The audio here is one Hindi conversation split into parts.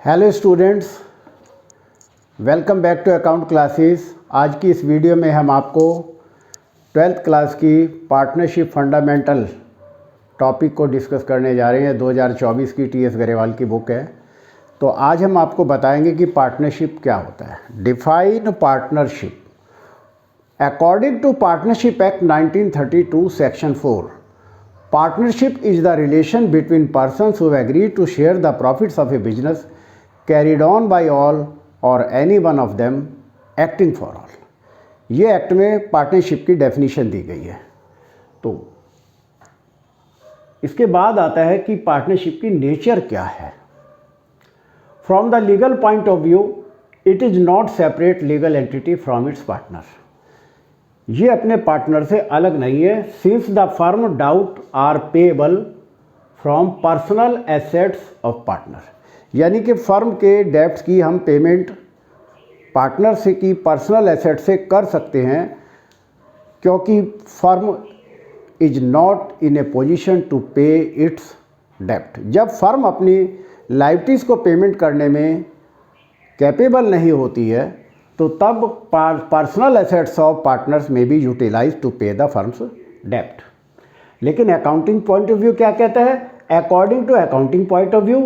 Hello students, welcome back to account classes. आज की इस वीडियो में हम आपको 12th क्लास की पार्टनरशिप फंडामेंटल टॉपिक को डिस्कस करने जा रहे हैं। 2024 की टी एस गरेवाल की बुक है। तो आज हम आपको बताएंगे कि पार्टनरशिप क्या होता है। Define partnership. According to partnership act 1932 section 4, partnership is the relation between persons who agree to share the profits of a business carried on by all or any one of them acting for all। ये एक्ट में पार्टनरशिप की डेफिनेशन दी गई है। तो इसके बाद आता है कि पार्टनरशिप की नेचर क्या है। From the legal point of view, it is not separate legal entity from its partner. ये अपने पार्टनर से अलग नहीं है। Since the firm doubt are payable from personal assets of partner, यानी कि फर्म के डेब्ट्स की हम पेमेंट पार्टनर से की पर्सनल एसेट से कर सकते हैं, क्योंकि firm is not in a position to pay its डेब्ट। जब फर्म अपनी लायबिलिटीज़ को पेमेंट करने में कैपेबल नहीं होती है, तो तब पर्सनल एसेट्स ऑफ पार्टनर्स में be utilize to pay the firm's डेब्ट। लेकिन अकाउंटिंग पॉइंट ऑफ व्यू क्या कहता है? According to accounting point of view,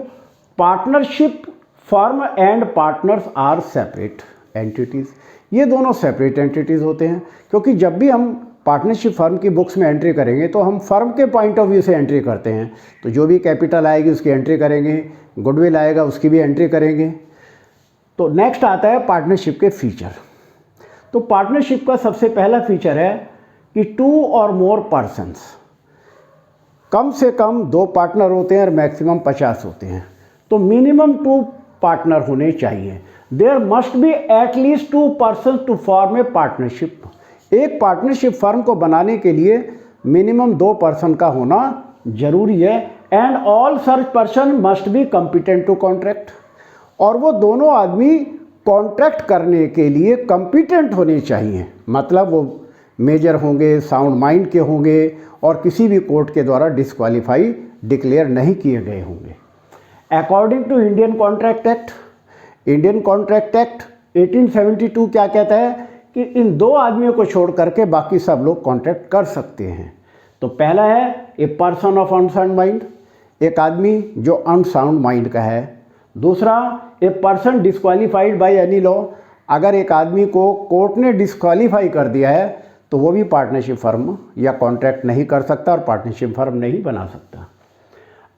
partnership firm and partners are separate entities. ये दोनों सेपरेट एंटिटीज़ होते हैं, क्योंकि जब भी हम पार्टनरशिप फर्म की बुक्स में एंट्री करेंगे तो हम फर्म के पॉइंट ऑफ व्यू से एंट्री करते हैं। तो जो भी कैपिटल आएगी उसकी एंट्री करेंगे, गुडविल आएगा उसकी भी एंट्री करेंगे। तो नेक्स्ट आता है पार्टनरशिप के फीचर। तो पार्टनरशिप का सबसे पहला फीचर है कि 2 और मोर पर्सन्स, कम से कम 2 पार्टनर होते हैं और मैक्सिमम 50 होते हैं। तो मिनिमम 2 पार्टनर होने चाहिए। There must be at least 2 person to form a partnership. एक पार्टनरशिप फर्म को बनाने के लिए मिनिमम 2 पर्सन का होना जरूरी है। एंड ऑल सर्च person must be competent to contract. और वो दोनों आदमी कॉन्ट्रैक्ट करने के लिए कॉम्पिटेंट होने चाहिए, मतलब वो मेजर होंगे, साउंड माइंड के होंगे और किसी भी कोर्ट के द्वारा डिस्क्वालीफाई डिक्लेयर नहीं किए गए होंगे। According to Indian contract act, Indian contract act 1872 क्या कहता है कि इन 2 आदमियों को छोड़ करके बाकी सब लोग कॉन्ट्रैक्ट कर सकते हैं। तो पहला है a person of unsound mind, एक आदमी जो अनसाउंड माइंड का है। दूसरा, a person disqualified by any law, अगर एक आदमी को कोर्ट ने डिस्क्वालीफाई कर दिया है तो वो भी पार्टनरशिप फर्म या कॉन्ट्रैक्ट नहीं कर सकता और पार्टनरशिप फर्म नहीं बना सकता।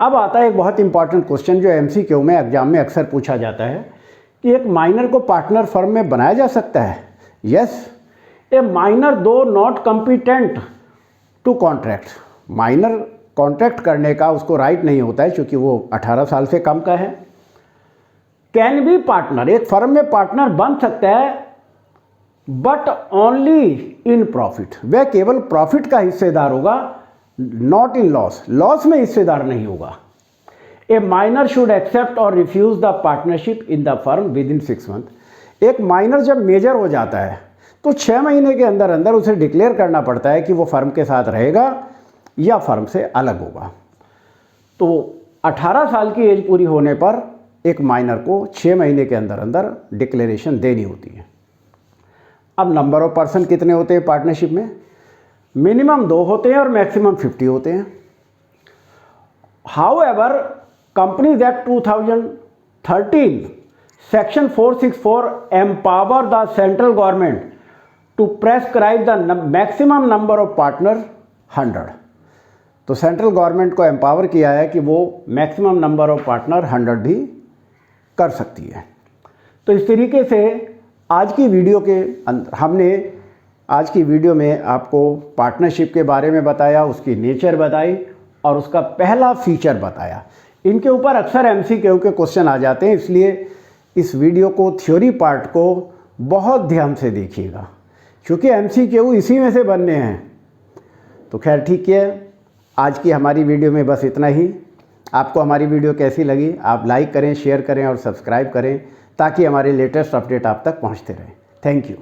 अब आता है एक बहुत इंपॉर्टेंट क्वेश्चन जो एमसीक्यू में एग्जाम में अक्सर पूछा जाता है कि एक माइनर को पार्टनर फर्म में बनाया जा सकता है? Yes, a minor though not competent to contract. Minor contract करने का उसको राइट नहीं होता है, क्योंकि वो 18 साल से कम का है। कैन बी पार्टनर, एक फर्म में पार्टनर बन सकता है, बट ओनली इन प्रॉफिट। वह केवल प्रॉफिट का हिस्सेदार होगा, नॉट इन लॉस। लॉस में हिस्सेदार नहीं होगा। ए माइनर शुड एक्सेप्ट और refuse the partnership in the firm within 6 month. एक माइनर जब मेजर हो जाता है तो 6 महीने के अंदर अंदर उसे डिक्लेयर करना पड़ता है कि वो फर्म के साथ रहेगा या फर्म से अलग होगा। तो 18 साल की एज पूरी होने पर एक माइनर को 6 महीने के अंदर अंदर डिक्लेरेशन देनी होती है। अब नंबर ऑफ पर्सन कितने होते हैं पार्टनरशिप में? मिनिमम 2 होते हैं और मैक्सिमम 50 होते हैं। However, companies act 2013 section 464 empower the central government to prescribe the maximum number of partner 100। तो सेंट्रल गवर्नमेंट को एम्पावर किया है कि वो मैक्सिमम नंबर ऑफ पार्टनर 100 भी कर सकती है। तो इस तरीके से आज की वीडियो के अंदर हमने आज की वीडियो में आपको पार्टनरशिप के बारे में बताया, उसकी नेचर बताई और उसका पहला फीचर बताया। इनके ऊपर अक्सर एमसीक्यू के क्वेश्चन आ जाते हैं, इसलिए इस वीडियो को, थ्योरी पार्ट को बहुत ध्यान से देखिएगा, क्योंकि एमसीक्यू इसी में से बनने हैं। तो खैर ठीक है, आज की हमारी वीडियो में बस इतना ही। आपको हमारी वीडियो कैसी लगी आप लाइक करें, शेयर करें और सब्सक्राइब करें, ताकि हमारे लेटेस्ट अपडेट आप तक पहुंचते रहें। Thank you.